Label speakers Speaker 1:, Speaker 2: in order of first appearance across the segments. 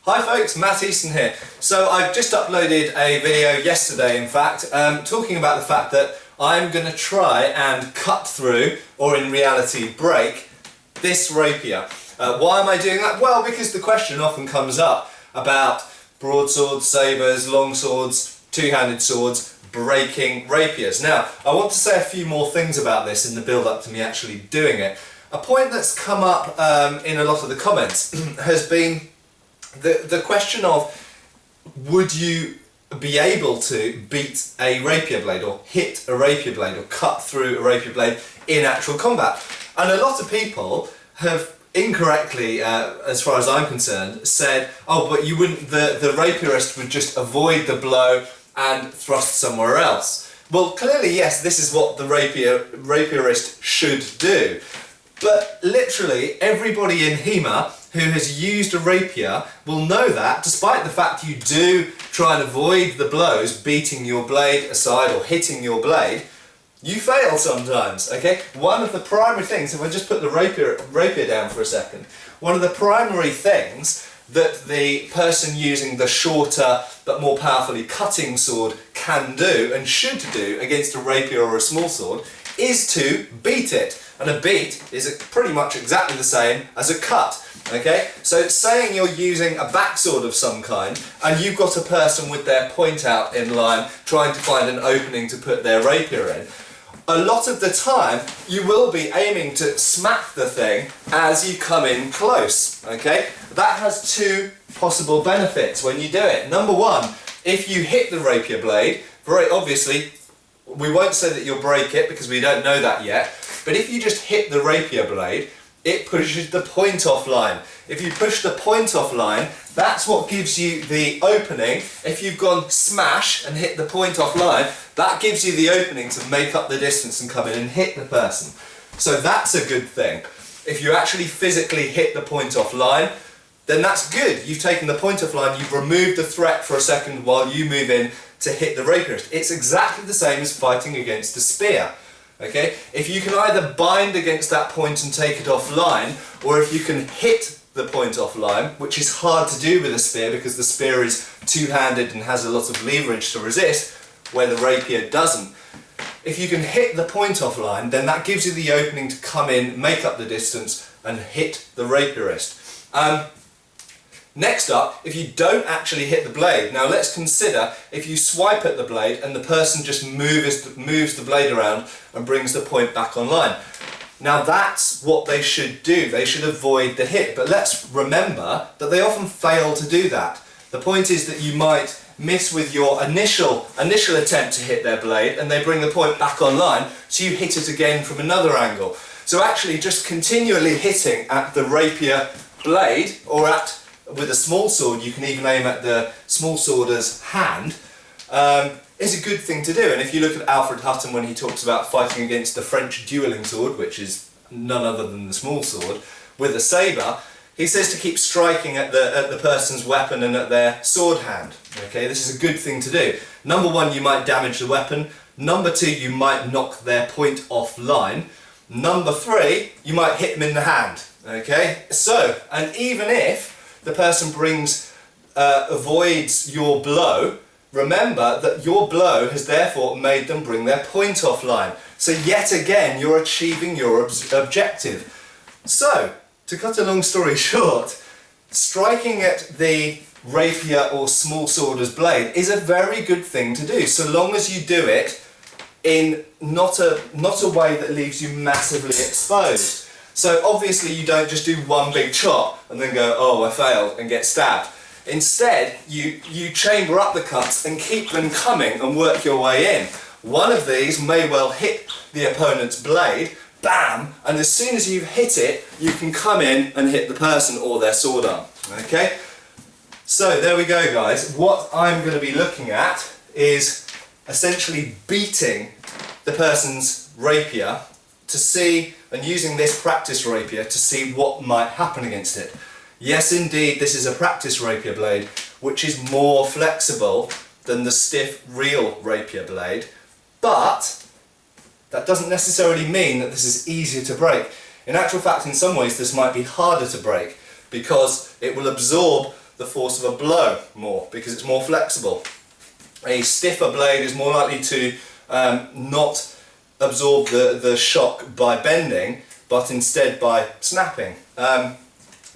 Speaker 1: Hi folks, Matt Easton here. So I've just uploaded a video yesterday, in fact, talking about the fact that I'm going to try and cut through, or in reality break, this rapier. Why am I doing that? Well, because the question often comes up about broadswords, sabres, longswords, two-handed swords breaking rapiers. Now, I want to say a few more things about this in the build-up to me actually doing it. A point that's come up in a lot of the comments has been the question of, would you be able to beat a rapier blade or hit a rapier blade or cut through a rapier blade in actual combat? And a lot of people have incorrectly, as far as I'm concerned, said, oh, but you wouldn't, the rapierist would just avoid the blow and thrust somewhere else. Well, clearly, yes, this is what the rapierist should do. But literally, everybody in HEMA who has used a rapier will know that, despite the fact you do try and avoid the blows beating your blade aside or hitting your blade, you fail sometimes, okay? One of the primary things, if I just put the rapier down for a second, one of the primary things that the person using the shorter but more powerfully cutting sword can do and should do against a rapier or a small sword is to beat it. And a beat is pretty much exactly the same as a cut. Okay, so saying you're using a backsword of some kind and you've got a person with their point out in line trying to find an opening to put their rapier in, a lot of the time you will be aiming to smack the thing as you come in close. Okay, that has two possible benefits when you do it. Number one, if you hit the rapier blade, very obviously, we won't say that you'll break it because we don't know that yet, but if you just hit the rapier blade, it pushes the point offline. If you push the point offline, that's what gives you the opening. If you've gone smash and hit the point offline, that gives you the opening to make up the distance and come in and hit the person. So that's a good thing. If you actually physically hit the point offline, then that's good. You've taken the point offline, you've removed the threat for a second while you move in to hit the rapierist. It's exactly the same as fighting against a spear. Okay? If you can either bind against that point and take it offline, or if you can hit the point offline, which is hard to do with a spear because the spear is two-handed and has a lot of leverage to resist, where the rapier doesn't. If you can hit the point offline, then that gives you the opening to come in, make up the distance, and hit the rapierist. Next up, if you don't actually hit the blade, now let's consider if you swipe at the blade and the person just moves the blade around and brings the point back online. Now that's what they should do, they should avoid the hit, but let's remember that they often fail to do that. The point is that you might miss with your initial attempt to hit their blade and they bring the point back online, so you hit it again from another angle. So actually just continually hitting at the rapier blade, or with a small sword, you can even aim at the small sworder's hand, is a good thing to do. And if you look at Alfred Hutton when he talks about fighting against the French dueling sword, which is none other than the small sword, with a sabre, he says to keep striking at the person's weapon and at their sword hand. Okay, this is a good thing to do. Number one, you might damage the weapon. Number two, you might knock their point offline. Number three, you might hit them in the hand. Okay, so, and even if the person avoids your blow, remember that your blow has therefore made them bring their point offline. So yet again, you're achieving your objective. So, to cut a long story short, striking at the rapier or small sworder's blade is a very good thing to do, so long as you do it in not a way that leaves you massively exposed. So obviously you don't just do one big chop and then go, oh, I failed, and get stabbed. Instead, you chamber up the cuts and keep them coming and work your way in. One of these may well hit the opponent's blade, bam, and as soon as you've hit it, you can come in and hit the person or their sword arm. Okay? So there we go, guys. What I'm going to be looking at is essentially beating the person's rapier to see, and using this practice rapier to see what might happen against it. Yes, indeed, this is a practice rapier blade, which is more flexible than the stiff real rapier blade, but that doesn't necessarily mean that this is easier to break. In actual fact, in some ways, this might be harder to break because it will absorb the force of a blow more because it's more flexible. A stiffer blade is more likely to not absorb the shock by bending, but instead by snapping. But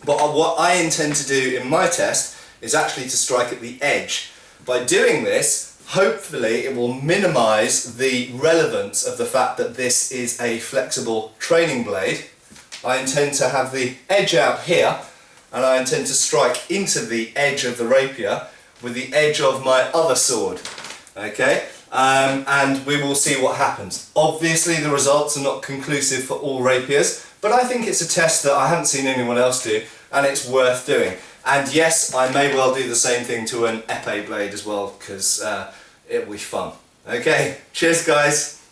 Speaker 1: what I intend to do in my test is actually to strike at the edge. By doing this, hopefully it will minimise the relevance of the fact that this is a flexible training blade. I intend to have the edge out here, and I intend to strike into the edge of the rapier with the edge of my other sword. Okay, and we will see what happens. Obviously the results are not conclusive for all rapiers, but I think it's a test that I haven't seen anyone else do, and it's worth doing. And yes, I may well do the same thing to an épée blade as well, because it will be fun. Okay, cheers guys!